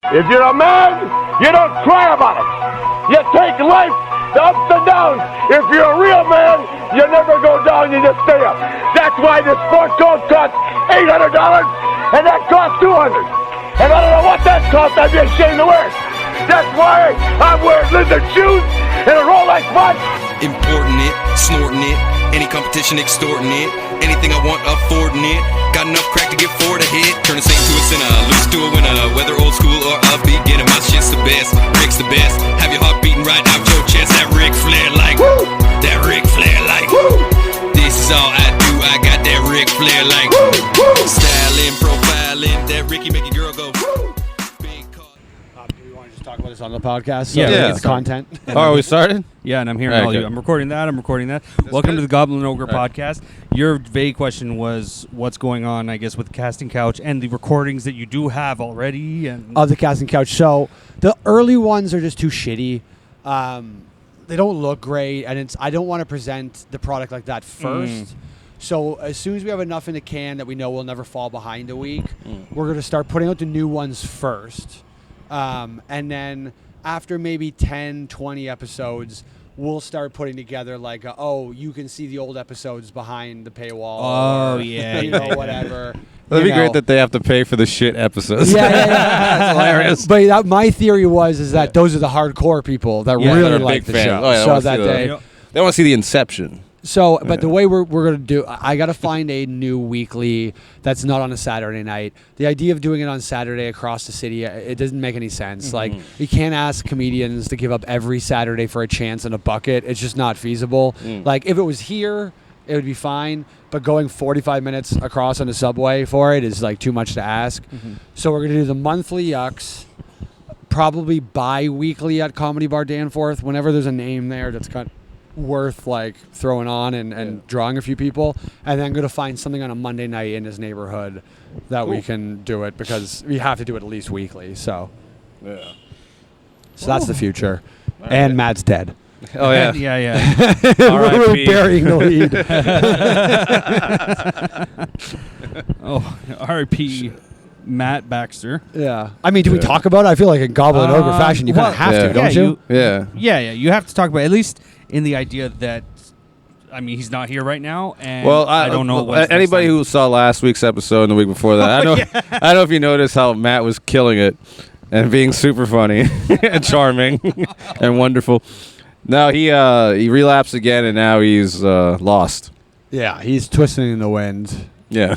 If you're a man, you don't cry about it. You take life, the ups and downs. If you're a real man, you never go down, you just stay up. That's why this sport coat costs $800 and that costs $200. And I don't know what that costs, I'd be ashamed to wear it. That's why I'm wearing lizard shoes and a Rolex watch. Importing it, snorting it, any competition extorting it, anything I want affording it, got enough crack to get forward a hit, turn a saint to a sinner, lose to a winner, whether old school or upbeat, getting my shit's the best, Rick's the best, have your heart beating right out your chest, that Ric Flair like, woo! That Ric Flair like, woo! This is all I do, I got that Ric Flair like, woo! Woo! Styling, profiling, that Ricky make a girl go, woo! Talk about this on the podcast. So Yeah. It's content. Oh, we started? Yeah, and I'm hearing Right, all good. you. I'm recording that. Welcome to the Goblin Ogre podcast. Your vague question was what's going on, I guess, with the casting couch and the recordings that you do have already. And Of the casting couch. So the early ones are just too shitty. They don't look great, and I don't want to present the product like that first. So as soon as we have enough in the can that we know we'll never fall behind a week, we're going to start putting out the new ones first. And then after maybe 10, 20 episodes, we'll start putting together like, you can see the old episodes behind the paywall. Oh, or, yeah. Whatever. That'd be great that they have to pay for the shit episodes. Yeah. That's hilarious. But my theory is that those are the hardcore people that They're really a like big the fan. show. Oh, yeah, so that they want to see the inception. So, but the way we're going to do, I got to find a new weekly that's not on a Saturday night. The idea of doing it on Saturday across the city, it doesn't make any sense. Like, you can't ask comedians to give up every Saturday for a chance in a bucket. It's just not feasible. Like, if it was here, it would be fine. But going 45 minutes across on the subway for it is, like, too much to ask. So we're going to do the monthly Yucks, probably bi-weekly at Comedy Bar Danforth, whenever there's a name there that's got worth like throwing on and drawing a few people, and then going to find something on a Monday night in his neighborhood that we can do it, because we have to do it at least weekly. So that's the future. And Matt's dead. Oh yeah. yeah. We're burying the lead. R.I.P. Matt Baxter. Yeah. I mean, do we talk about it? I feel like in Goblin Ogre fashion, you kind of have to, don't you? Yeah. You have to talk about it, at least in the idea that, I mean, he's not here right now, and Well, I don't know. What's anybody next time. who saw last week's episode and the week before that, I don't know if you noticed how Matt was killing it and being super funny and charming and wonderful. Now he relapsed again, and now he's lost. Yeah, he's twisting in the wind. Yeah.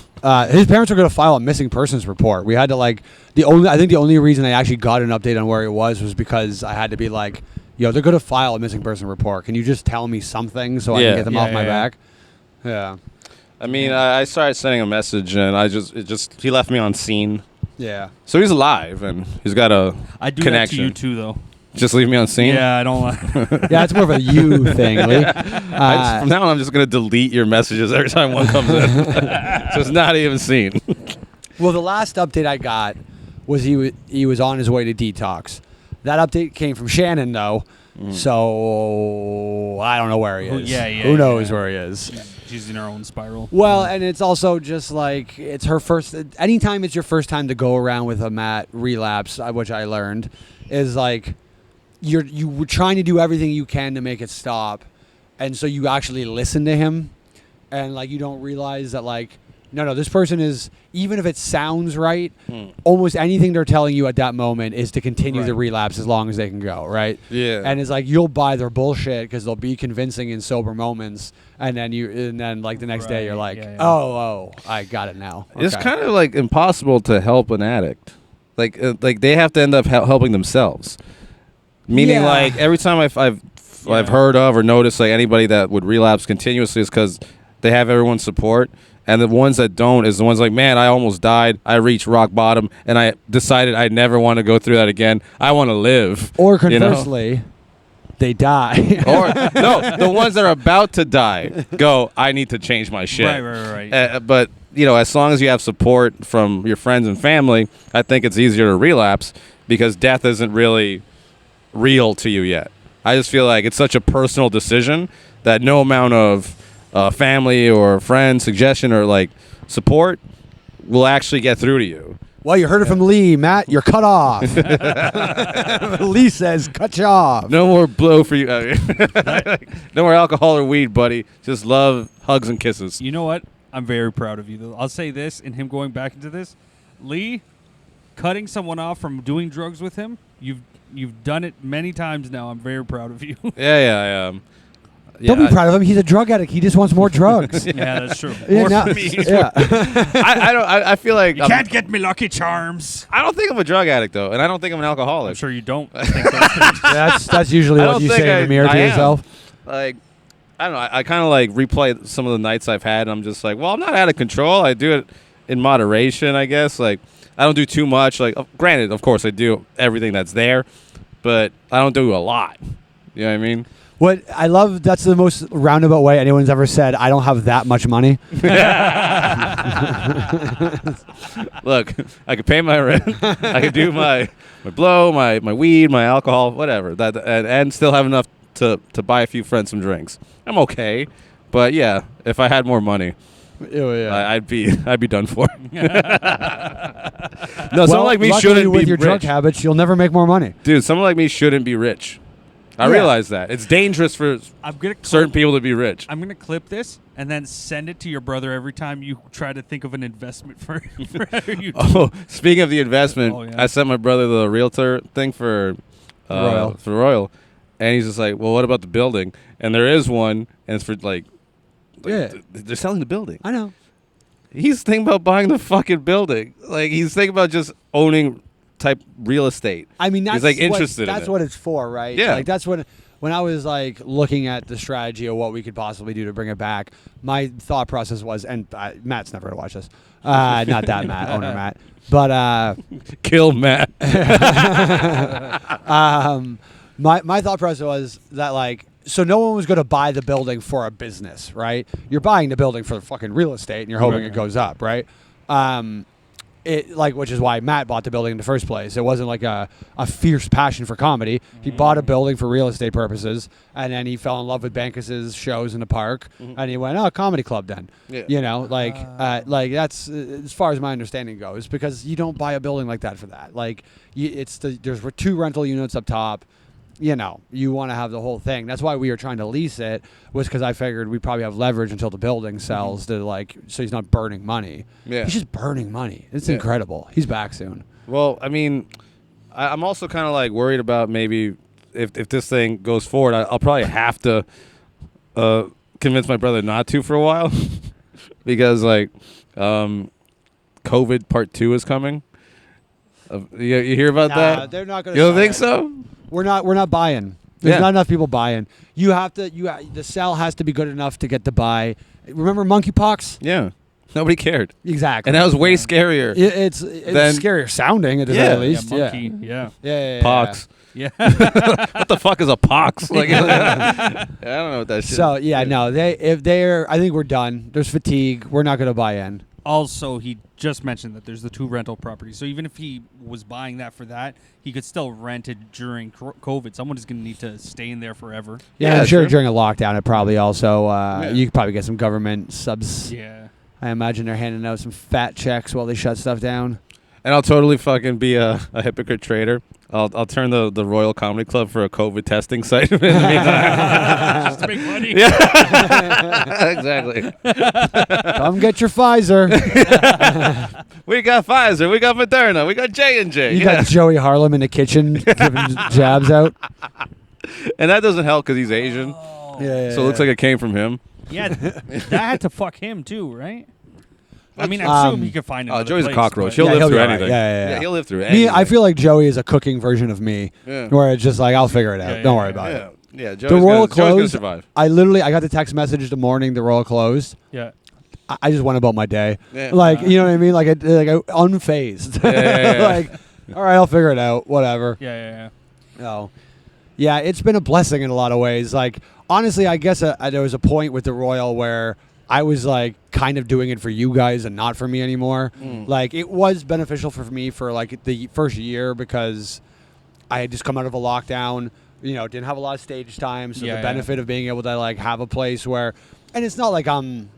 His parents were going to file a missing persons report. We had to I think the only reason I actually got an update on where he was because I had to be like, they're going to file a missing person report. Can you just tell me something so I can get them off my back? Yeah. I mean, I started sending a message, and he left me on scene. Yeah. So he's alive, and he's got a I do connection. that to you too, though. Just leave me on scene? Yeah, I don't like. Yeah, it's more of a you thing, Lee. From now on, I'm just going to delete your messages every time one comes in. So it's not even seen. Well, the last update I got was he was on his way to detox. That update came from Shannon, though, so I don't know where he is. Who knows where he is? She's in her own spiral. Well, and it's also just like it's her first. Anytime it's your first time to go around with a Matt relapse, which I learned, is like you were trying to do everything you can to make it stop, and so you actually listen to him, and like you don't realize that like. No, this person is, even if it sounds right, almost anything they're telling you at that moment is to continue the relapse as long as they can go, right? Yeah. And it's like you'll buy their bullshit because they'll be convincing in sober moments, and then like the next day you're like, oh, I got it now. Okay. It's kind of like impossible to help an addict. Like they have to end up helping themselves. Meaning, like every time I've heard of or noticed like anybody that would relapse continuously is because they have everyone's support. And the ones that don't is the ones like, man, I almost died. I reached rock bottom, and I decided I never want to go through that again. I want to live. Or conversely, they die. Or no, the ones that are about to die go, I need to change my shit. Right. But as long as you have support from your friends and family, I think it's easier to relapse because death isn't really real to you yet. I just feel like it's such a personal decision that no amount of family or friend suggestion or like support will actually get through to you. Well, you heard it from Lee, Matt. You're cut off. Lee says, cut you off. No more blow for you. No more alcohol or weed, buddy. Just love, hugs, and kisses. You know what? I'm very proud of you, though. I'll say this, and him going back into this, Lee, cutting someone off from doing drugs with him, you've done it many times now. I'm very proud of you. Yeah, I am. Don't be proud of him. He's a drug addict. He just wants more drugs. Yeah, that's true. Yeah, More for me. Yeah. I feel like You can't get me Lucky Charms. I don't think I'm a drug addict though, and I don't think I'm an alcoholic. I'm sure you don't think those things. That's usually I what don't you think say in the mirror I to am. yourself. Like, I don't know. I kind of like replay some of the nights I've had, and I'm just like, well, I'm not out of control. I do it in moderation, I guess. Like, I don't do too much. Like, granted, of course, I do everything that's there, but I don't do a lot. You know what I mean? What I love, that's the most roundabout way anyone's ever said, I don't have that much money. Look, I could pay my rent. I could do my blow, my weed, my alcohol, whatever. That and still have enough to buy a few friends some drinks. I'm okay, but yeah, if I had more money, I'd be done for. No, someone like me luckily shouldn't with be your rich. drug habits, you'll never make more money. Dude, someone like me shouldn't be rich. I Yeah. realize that it's dangerous for I'm gonna certain people to be rich. I'm gonna clip this and then send it to your brother every time you try to think of an investment for whatever you do. Oh, speaking of the investment, Oh, yeah. I sent my brother the realtor thing for Royal, and he's just like, "Well, what about the building?" And there is one, and it's for like Yeah. they're selling the building. I know. He's thinking about buying the fucking building. Like he's thinking about just owning type real estate. I mean, that's he's like interested. That's in what it's for, right? Yeah. Like that's what. When I was like looking at the strategy of what we could possibly do to bring it back, my thought process was, and Matt's never gonna watch this. Not that Matt, owner Matt, but Kill Matt. my thought process was that like. So no one was going to buy the building for a business, right? You're buying the building for fucking real estate, and you're hoping it goes up, right? Which is why Matt bought the building in the first place. It wasn't like a fierce passion for comedy. He bought a building for real estate purposes, and then he fell in love with Bankus's shows in the park, and he went, "Oh, comedy club then." Yeah. You know, like that's as far as my understanding goes, because you don't buy a building like that for that. Like, there's 2 rental units up top. You know, you want to have the whole thing. That's why we were trying to lease it, was because I figured we'd probably have leverage until the building sells to so he's not burning money. Yeah. He's just burning money. It's incredible. He's back soon. Well, I mean, I'm also kind of like worried about maybe if this thing goes forward, I'll probably have to convince my brother not to for a while because like COVID Part 2 is coming. You hear about that? They're not going You don't think so? We're not buying. There's not enough people buying. The sell has to be good enough to get the buy. Remember monkeypox? Yeah. Nobody cared. Exactly. And that was way scarier. It's Then- scarier sounding at the Yeah. very least. Monkey. Yeah. Yeah. Pox. Yeah. What the fuck is a pox? Like, I don't know what that shit So is. no, I think we're done. There's fatigue. We're not going to buy in. Also, he just mentioned that there's the 2 rental properties. So even if he was buying that for that, he could still rent it during COVID. Someone is going to need to stay in there forever. Yeah, Yeah, I'm sure sure. during a lockdown, it probably also you could probably get some government subs. Yeah. I imagine they're handing out some fat checks while they shut stuff down. And I'll totally fucking be a hypocrite trader. I'll turn the Royal Comedy Club for a COVID testing site. In the meantime. Just to make money. Yeah. Exactly. Come get your Pfizer. We got Pfizer. We got Moderna. We got J&J. You got Joey Harlem in the kitchen giving jabs out. And that doesn't help because he's Asian. Yeah. So it looks like it came from him. Yeah, that had to fuck him too, right? I mean, I Um, assume he could find another Joey's a place, cockroach. but- He'll live be through all right. anything. Yeah. He'll live through Me, anything. I feel like Joey is a cooking version of me, Yeah. where it's just like I'll figure it out. Yeah, Don't yeah, worry about it. Yeah, The Royal Joey's gonna closed. survive. I got the text message the morning the Royal closed. Yeah. I just went about my day, Yeah. like you know what I mean, like unfazed. Yeah. Like, all right, I'll figure it out. Whatever. Yeah. No. Yeah, it's been a blessing in a lot of ways. Like, honestly, I guess there was a point with the Royal where I was like kind of doing it for you guys and not for me anymore. Like, it was beneficial for me for like the first year because I had just come out of a lockdown, didn't have a lot of stage time. So Yeah, the benefit of being able to like have a place where, and it's not like I'm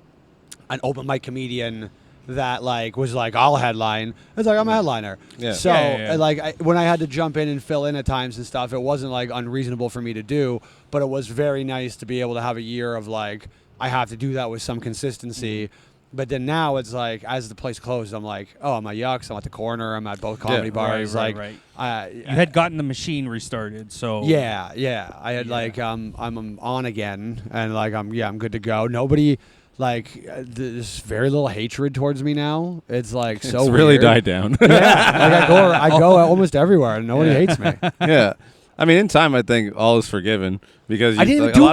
an open mic comedian that like was like, I'll headline. It's like I'm a headliner. Yeah. So Yeah. like when I had to jump in and fill in at times and stuff, it wasn't like unreasonable for me to do, but it was very nice to be able to have a year of like I have to do that with some consistency. But then now it's like, as the place closed, I'm like, oh, I'm at Yucks, I'm at the Corner, I'm at both comedy bars. Right. You You had gotten the machine restarted, so yeah. I had like I'm on again, and like I'm good to go. Nobody like there's very little hatred towards me now. It's like so It's really weird. died down. Yeah, like I go almost everywhere, and nobody hates me. Yeah. I mean, in time, I think all is forgiven because I didn't even like, do a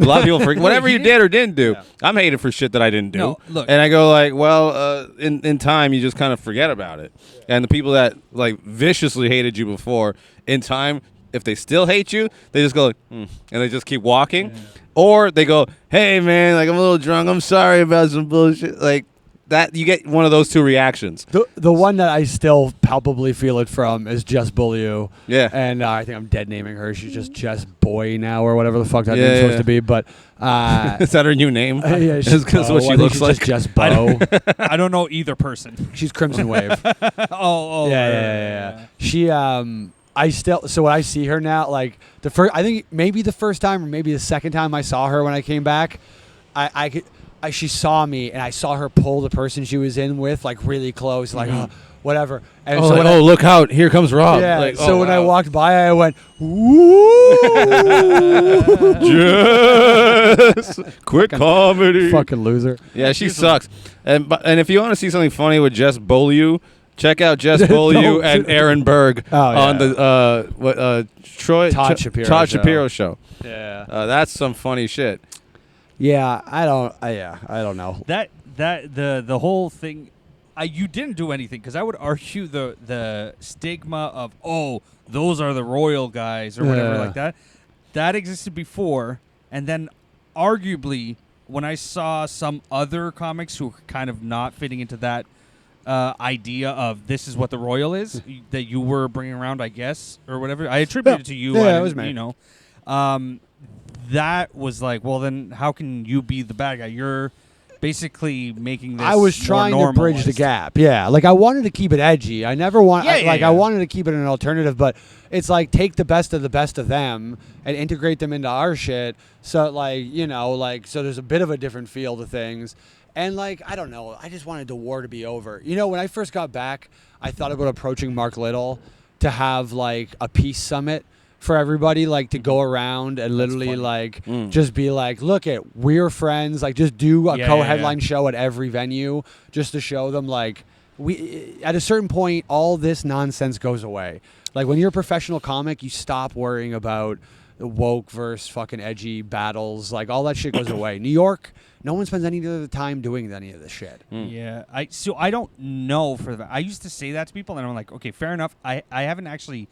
lot of people forget whatever you did or didn't do. Yeah. I'm hated for shit that I didn't do. No, look. And I go like, well, in time, you just kind of forget about it. And the people that like viciously hated you before, in time, if they still hate you, they just go like, and they just keep walking, or they go, hey man, like I'm a little drunk, I'm sorry about some bullshit, like. That you get one of those two reactions. The one that I still palpably feel it from is Jess Beaulieu. Yeah. And I think I'm dead naming her. She's just Jess Boy now or whatever the fuck that Yeah, name's supposed yeah. to be. But Is that her new name? yeah, Just because Bo. what she I think looks she's like. just Jess Bo. I don't know either person. She's Crimson Wave. Yeah. She I still so when I see her now, like I think maybe the first time or maybe the second time I saw her when I came back, she saw me and I saw her pull the person she was in with like really close, like whatever. And so when look out! Here comes Rob. yeah. Like, So oh, when I wow. walked by, I went, "Woo!" Jess, quit comedy. Fucking loser. Yeah, she sucks. And if you want to see something funny with Jess Beaulieu, check out Jess Beaulieu Don't. and Aaron Berg on the Todd Shapiro Todd show. Shapiro show. Yeah. That's some funny shit. Yeah. I don't know. That the whole thing, you didn't do anything because I would argue the stigma of those are the royal guys or whatever Yeah. like that existed before, and then arguably when I saw some other comics who were kind of not fitting into that idea of this is what the royal is that you were bringing around, I guess, or whatever. I attribute it to you. Yeah, it was me. You know, that was like, well, then how can you be the bad guy? You're basically making this. I was more trying to bridge the normalized. gap. Yeah, like I wanted to keep it edgy. I never want Yeah, I wanted to keep it an alternative, but it's like take the best of them and integrate them into our shit. So like, you know, like so there's a bit of a different feel to things. And like, I don't know, I just wanted the war to be over. You know, when I first got back, I thought about approaching Mark Little to have like a peace summit for everybody, like to go around and literally like just be like, look we're friends, like just do a co-headline show at every venue just to show them like we at a certain point all this nonsense goes away. Like when you're a professional comic, you stop worrying about the woke versus fucking edgy battles, like all that shit goes away. New York, no one spends any of the time doing any of this shit. Yeah, I don't know for that. I used to say that to people, and I'm like, okay, fair enough. I haven't actually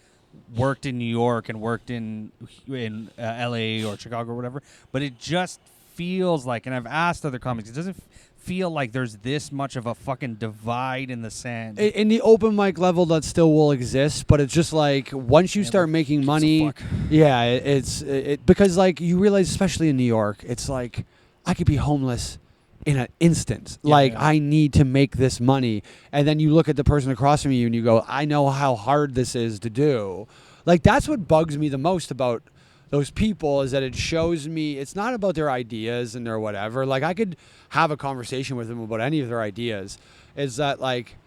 worked in New York and worked in LA or Chicago or whatever, but it just feels like, and I've asked other comics, it doesn't feel like there's this much of a fucking divide in the sand. In the open mic level, that still will exist, but it's just like once you start making money, yeah, it's because like you realize, especially in New York, it's like I could be homeless in an instant. Like I need to make this money, and then you look at the person across from you and you go, I know how hard this is to do. Like that's what bugs me the most about those people, is that it shows me it's not about their ideas and their whatever. Like I could have a conversation with them about any of their ideas. Is that like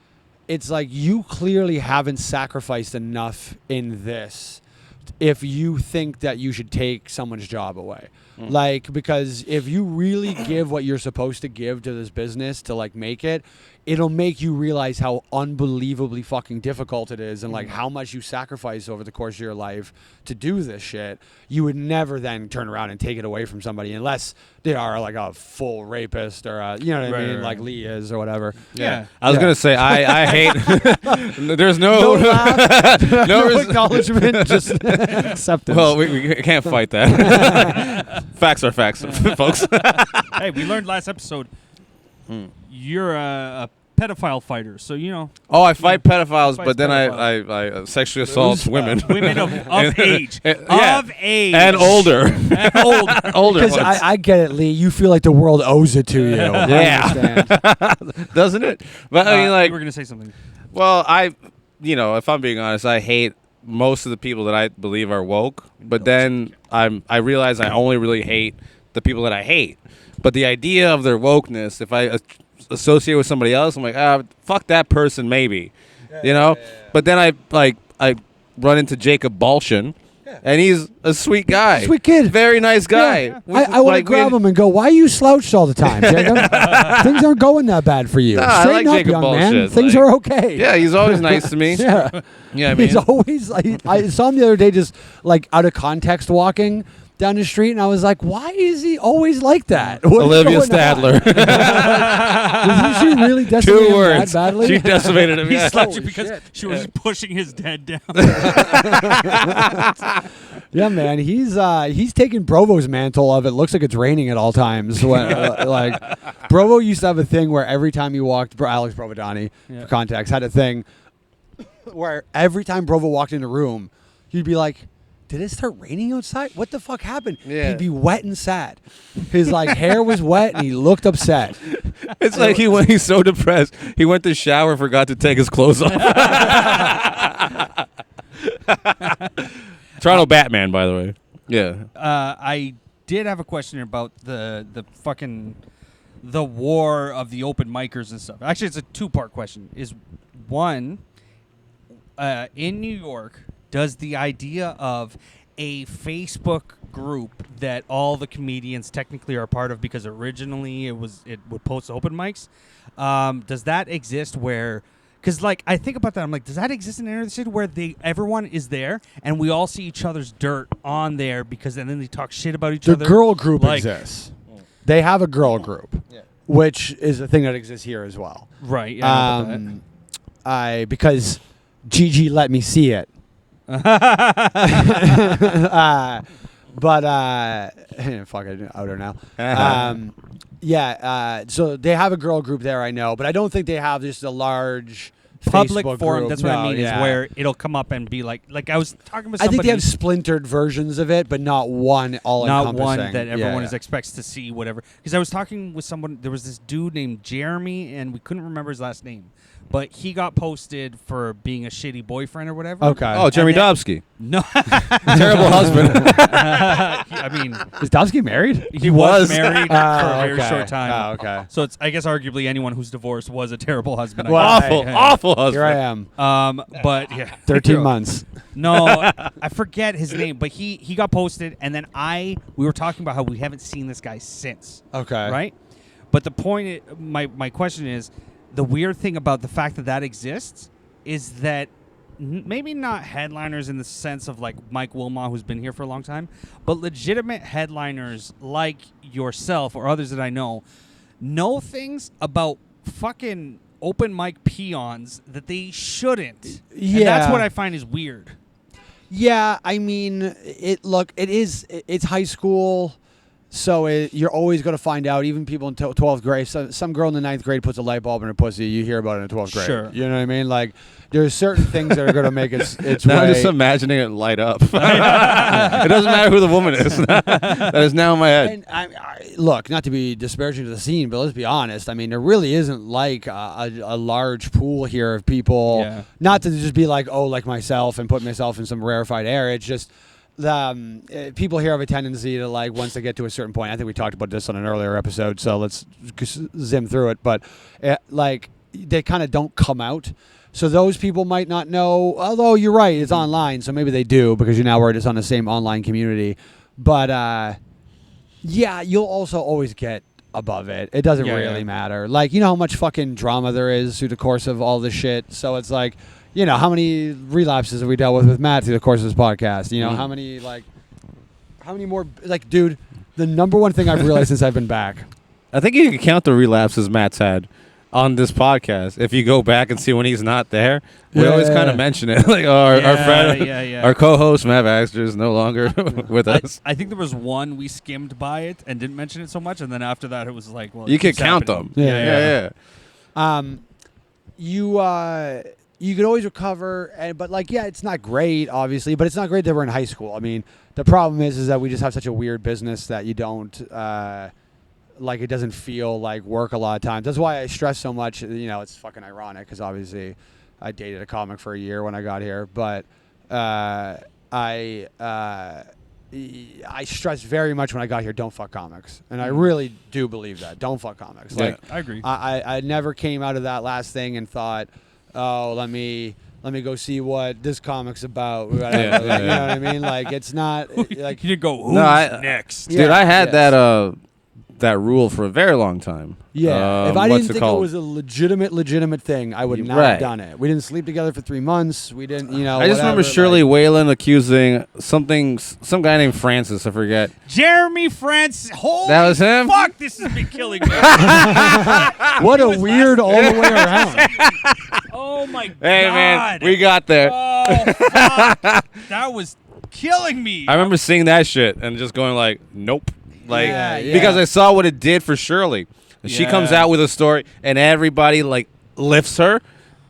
it's like you clearly haven't sacrificed enough in this if you think that you should take someone's job away. Like, because if you really give what you're supposed to give to this business to like make it, it'll make you realize how unbelievably fucking difficult it is and like how much you sacrifice over the course of your life to do this shit. You would never then turn around and take it away from somebody unless they are like a full rapist or you know what I mean, right. like Lee is or whatever. Yeah. I was gonna say I hate. There's no No acknowledgement, just acceptance. Well, we can't fight that. Facts are facts, folks. Hey, we learned last episode you're a pedophile fighters, so you know. Oh, I fight pedophiles, Fights but then pedophiles. I sexually assault women. Women of age. Yeah. Of age. And older. And older. Older Because ones. I get it, Lee. You feel like the world owes it to you. Yeah. I understand. Doesn't it? But I mean, like, you were gonna say something. well, if I'm being honest, I hate most of the people that I believe are woke. But then I realize I only really hate the people that I hate. But the idea of their wokeness, if I associate with somebody else, I'm like, fuck that person, maybe, you know. But then I run into Jacob Balshin, and he's a sweet guy, Sweet kid. very nice guy. Yeah. I want to grab him and go, why are you slouched all the time, Jacob? Things aren't going that bad for you. Nah, I Straighten like up, Jacob young man. Bullshit, Things like- are okay. Yeah, he's always nice to me. Yeah. Yeah, I mean, He's always like, I saw him the other day just like out of context walking down the street, and I was like, why is he always like that? What is Olivia going on? Stadler. Did she really decimate 2 him words. that badly? She decimated him. He Yeah. slapped you Holy because shit. she was pushing his dad down. Yeah, man, he's taking Brovo's mantle of it looks like it's raining at all times. When, like Brovo used to have a thing where every time he walked, Alex Provodani, Yeah. for context, had a thing where every time Brovo walked in the room, he'd be like, "Did it start raining outside? What the fuck happened?" Yeah. He'd be wet and sad. His like hair was wet and he looked upset. It's like he's so depressed. He went to shower, forgot to take his clothes off. Toronto Batman, by the way. Yeah. I did have a question about the fucking the war of the open micers and stuff. Actually, it's a 2-part question. Is one, in New York, does the idea of a Facebook group that all the comedians technically are part of, because originally it would post open mics, does that exist where? Because, like, I think about that. I'm like, does that exist in any other city where everyone is there and we all see each other's dirt on there because and then they talk shit about each The other? girl group Like- exists. They have a girl group, which is a thing that exists here as well. Right. Yeah, I know about Because Gigi let me see it. But fuck, I out her now. So they have a girl group there, I know, but I don't think they have just a large public Facebook forum. group. That's what I No, mean. yeah. Is where it'll come up and be like I was talking with I somebody. think they have splintered versions of it, but not one all-encompassing. not one that everyone Yeah. expects to see. Whatever. Because I was talking with someone. There was this dude named Jeremy, and we couldn't remember his last name. But he got posted for being a shitty boyfriend or whatever. Okay. Oh, Jeremy And then- Dobsky. No. Terrible husband. I mean, Is Dobsky married? he was was. married for a very okay. short time. Oh, okay. So it's, I guess, arguably anyone who's divorced was a terrible husband. I Well, guess. Awful, Hey, hey. awful husband. Here I am. But yeah, 13 months. No, I forget his name, but he got posted, and then we were talking about how we haven't seen this guy since. Okay. Right? But the point, my question is, the weird thing about the fact that exists is that maybe not headliners in the sense of like Mike Wilmot, who's been here for a long time, but legitimate headliners like yourself or others that I know things about fucking open mic peons that they shouldn't. Yeah. And that's what I find is weird. Yeah, I mean, it's high school, so you're always going to find out. Even people in 12th grade, some girl in the 9th grade puts a light bulb in her pussy. You hear about it in 12th grade. Sure. You know what I mean? Like, there's certain things that are going to make its Now I'm way. just imagining it light up. It doesn't matter who the woman is. That is now in my head. And look, not to be disparaging to the scene, but let's be honest. I mean, there really isn't like a large pool here of people. Yeah. Not to just be like, oh, like myself and put myself in some rarefied air. It's just the people here have a tendency to, like, once they get to a certain point. I think we talked about this on an earlier episode, so let's zim through it. But like, they kind of don't come out. So those people might not know, although you're right, it's online, so maybe they do because you're now just on the same online community. But yeah, you'll also always get above it. It doesn't really matter. Like, you know how much fucking drama there is through the course of all this shit. So it's like, you know, how many relapses have we dealt with Matt through the course of this podcast? You know, how many more, like, dude, the number one thing I've realized since I've been back. I think you can count the relapses Matt's had on this podcast. If you go back and see when he's not there, we always kind of mention it. Like, our friend, our co-host Matt Baxter is no longer with us. I think there was one we skimmed by it and didn't mention it so much, and then after that it was like, well, You it can keeps count happening. them. Yeah. you could always recover, but like, yeah, it's not great, obviously, but it's not great that we're in high school. I mean, the problem is that we just have such a weird business that you don't like. It doesn't feel like work a lot of times. That's why I stress so much. You know, it's fucking ironic because obviously I dated a comic for a year when I got here, but I stressed very much when I got here, don't fuck comics. And I really do believe that. Don't fuck comics. Yeah. Like, I agree. I never came out of that last thing and thought, oh, let me go see what this comic's about. Whatever. Yeah, Like, you know what I mean? Like, it's not like You didn't go, who's No, I- next? Dude, Yeah, I had yes. that rule for a very long time. yeah. If I What's didn't think it called? was a legitimate thing, I would not Right. have done it. We didn't sleep together for 3 months. We didn't, you know. I just remember whatever, Shirley like- Whalen accusing some guy named Francis, I forget. Jeremy Francis. Holy That was him? Fuck, this has been killing me. What a weird all the way around. Oh my god. Hey, man, we got there. Oh, fuck. That was killing me. I remember seeing that shit and just going like, nope. Like, Yeah, because yeah. I saw what it did for Shirley. And She comes Yeah. out with a story and everybody like lifts her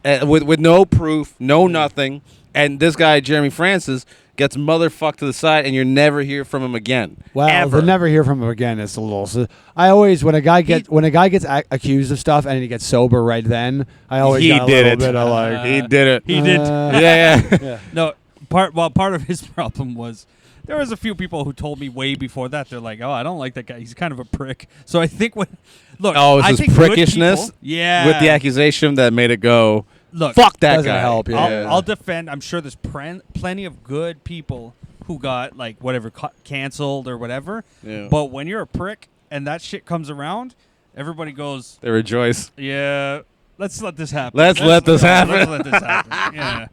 with no proof, no nothing. And this guy, Jeremy Francis, gets motherfucked to the side and you never hear from him again. Well, Ever. to never hear from him again, it's a little. So I always, when a guy gets accused of stuff and he gets sober right then, I always He got a did little it. bit of like, He did it. He did. Yeah. No, part of his problem was there was a few people who told me way before that. They're like, "Oh, I don't like that guy. He's kind of a prick." So I think when look, Oh, it's I his think good prickishness people- yeah, with the accusation that made it go, look, fuck that doesn't guy. help, yeah. I'll defend. I'm sure there's plenty of good people who got like whatever canceled or whatever. Yeah. But when you're a prick and that shit comes around, everybody goes, They rejoice. "Yeah, let's let this happen. Let's let this happen." Let's let this happen." Yeah.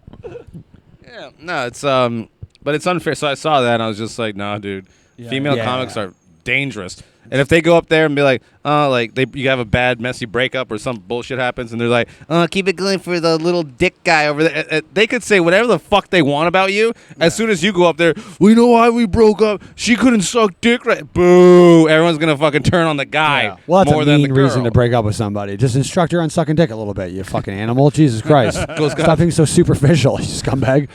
Yeah, no, it's but it's unfair. So I saw that and I was just like, nah, dude. Yeah. Female Yeah. comics are dangerous. And if they go up there and be like, you have a bad, messy breakup or some bullshit happens, and they're like, keep it going for the little dick guy over there. They could say whatever the fuck they want about you. As soon as you go up there, we know why we broke up. She couldn't suck dick right. Boo! Everyone's gonna fucking turn on the guy well, that's more a than the mean girl. reason to break up with somebody. Just instruct her on sucking dick a little bit, you fucking animal. Jesus Christ. Stop being so superficial, you scumbag.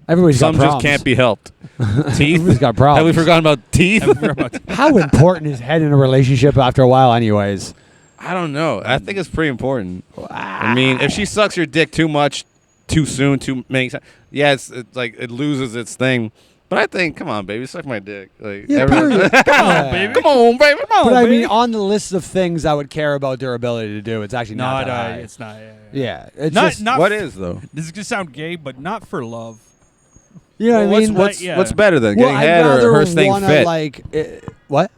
Everybody's got Some just problems. can't be helped. Teeth. Everybody's got problems. Have we forgotten about teeth? How important is head in a relationship after a while, anyways? I don't know. I think it's pretty important. I mean, if she sucks your dick too much, too soon, too many times, yeah, it's like it loses its thing. But I think, come on, baby, suck my dick. Like, Yeah, everyone- period. Come on, baby. Come on, baby. Come on, But I baby. mean, on the list of things I would care about their ability to do, it's actually not No, that high. it's not. Yeah, it's Not- just, not- What is though? This is gonna sound gay, but not for love. you know what I mean? What's better than Well, getting I'd head rather or her staying wanna, fit? Like, what?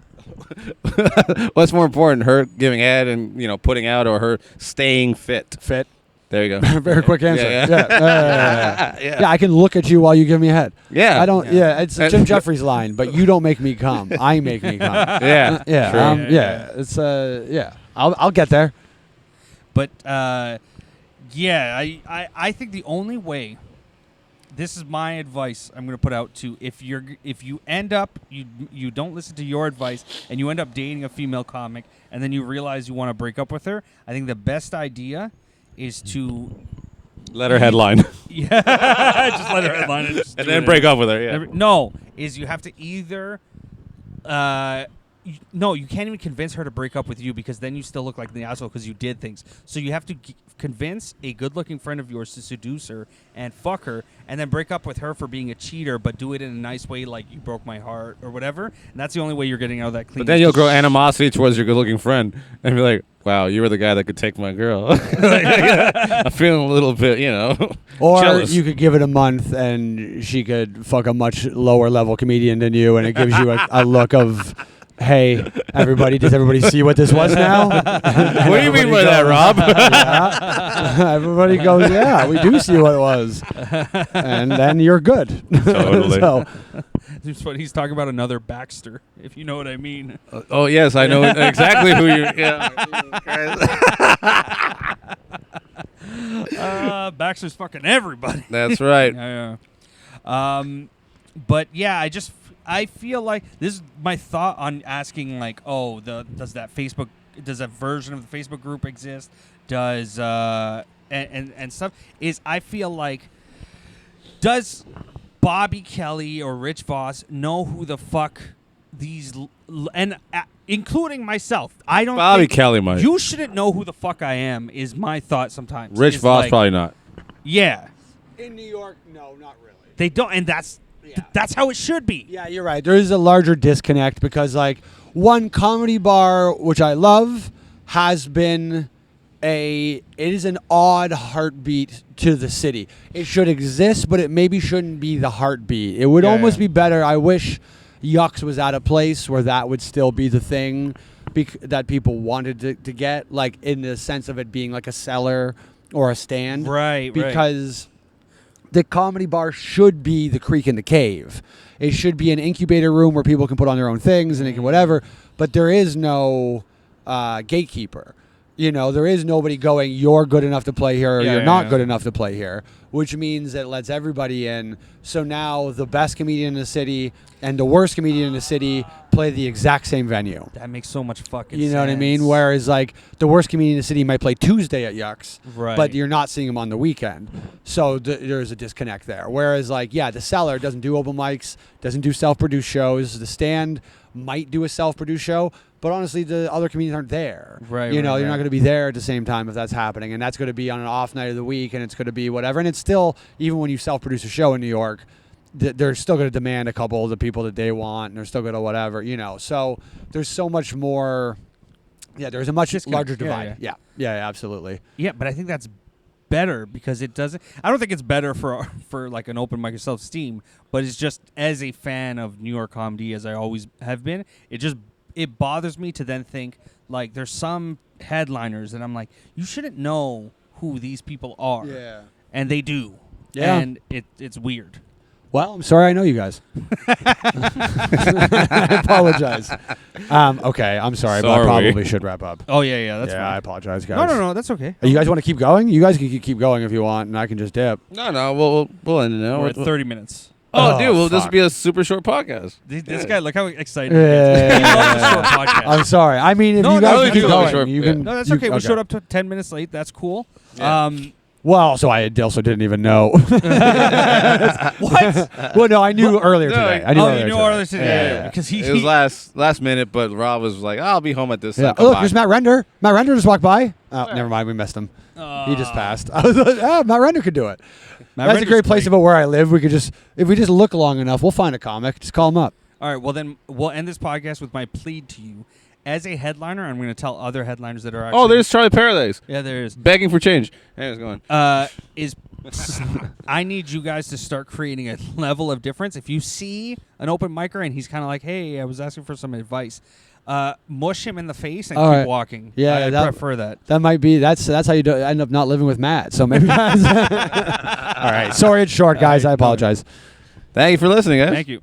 What's more important, her giving head and putting out, or her staying fit? Fit. There you go. Very quick answer. Yeah, Yeah. Yeah, I can look at you while you give me a head. Yeah. I don't. Yeah, it's a Jim Jeffries line, but you don't make me come. I make me come. Yeah. Yeah. True. Yeah. It's yeah. I'll get there. But yeah, I think the only way. This is my advice I'm going to put out to if you end up you don't listen to your advice and you end up dating a female comic and then you realize you want to break up with her. I think the best idea is to Let her headline. yeah, just let her headline it just And do then it. break up with her. Yeah. No, is you have to either no, you can't even convince her to break up with you because then you still look like the asshole because you did things. So you have to convince a good-looking friend of yours to seduce her and fuck her, and then break up with her for being a cheater, but do it in a nice way, like you broke my heart or whatever. And that's the only way you're getting out of that clean. But then you'll grow animosity towards your good-looking friend and be like, "Wow, you were the guy that could take my girl." I'm feeling a little bit, Or jealous. you could give it a month and she could fuck a much lower level comedian than you, and it gives you a look of, hey, everybody, does everybody see what this was now? What do you mean by that, Rob? Yeah. Everybody goes, yeah, we do see what it was. And then you're good. Totally. So, That's what he's talking about, another Baxter, if you know what I mean. Oh yes, I know exactly who you. Yeah. Baxter's fucking everybody. That's right. Yeah. But yeah, I feel like this is my thought on asking like, does that version of the Facebook group exist? Does and stuff is I feel like, does Bobby Kelly or Rich Voss know who the fuck these and including myself? I don't. Bobby think Kelly might. You shouldn't know who the fuck I am. Is my thought sometimes. Rich It's Voss like, probably not. Yeah, In New York, no, not really. they don't, and that's how it should be. Yeah, you're right. There is a larger disconnect because, like, one comedy bar, which I love, has been it is an odd heartbeat to the city. It should exist, but it maybe shouldn't be the heartbeat. It would almost be better. I wish Yucks was at a place where that would still be the thing that people wanted to get, like in the sense of it being like a cellar or a stand. Right, because the comedy bar should be the creek in the cave. It should be an incubator room where people can put on their own things and they can whatever, but there is no gatekeeper. You know, there is nobody going, you're good enough to play here or you're not good enough to play here, which means it lets everybody in. So now the best comedian in the city and the worst comedian in the city play the exact same venue. That makes so much fucking sense. You know what I mean? Whereas, like, the worst comedian in the city might play Tuesday at Yucks, but you're not seeing him on the weekend. So there's a disconnect there. Whereas, like, yeah, the Cellar doesn't do open mics, doesn't do self-produced shows. The Stand might do a self-produced show, but honestly, the other comedians aren't there. Right. You know, you're not going to be there at the same time if that's happening. And that's going to be on an off night of the week, and it's going to be whatever. And it's still, even when you self-produce a show in New York, they're still going to demand a couple of the people that they want, and they're still going to whatever, you know. So there's so much more. Yeah, there's a much larger divide. Yeah, absolutely. Yeah, but I think that's better because it doesn't. I don't think it's better for like an open mic or self-esteem, but it's just as a fan of New York comedy, as I always have been, it bothers me to then think like there's some headliners and I'm like, you shouldn't know who these people are. Yeah. And they do. Yeah. And it's weird. Well, I'm sorry I know you guys. I apologize. Okay, I'm sorry, but I probably should wrap up. Oh, yeah, that's fine. I apologize, guys. No, that's okay. You guys want to keep going? You guys can keep going if you want, and I can just dip. No, we'll end it now. We're at 30 minutes. Oh, dude, well, this fuck. will be a super short podcast. This guy, look how excited he gets. He loves a short podcast. I'm sorry. I mean, if No, you no, guys that's keep okay. going, Short, you yeah. can. No, that's you- okay. We showed up to 10 minutes late. That's cool. Yeah. Well, so I also didn't even know. What? Well, no, I knew earlier today. I knew Oh, earlier you knew today. earlier today. Yeah. Because It was last minute, but Rob was like, I'll be home at this Yeah. time. Oh, look, there's Matt Render. Matt Render just walked by. Oh, never mind. We missed him. He just passed. I was like, Matt Render could do it. That's Render's a great place great. about where I live. We could just, if we just look long enough, we'll find a comic. Just call him up. All right, well, then we'll end this podcast with my plea to you. As a headliner, I'm going to tell other headliners that are actually... Oh, there's Charlie Paradise. Yeah, there is. Begging for change. Anyways, go on. I need you guys to start creating a level of difference. If you see an open micer and he's kind of like, hey, I was asking for some advice, mush him in the face and All keep right. walking. Yeah, I that- prefer that. That might be, that's how you end up not living with Matt. So maybe that's... All right. Sorry it's short, guys. I apologize. Thank you for listening, guys. Thank you.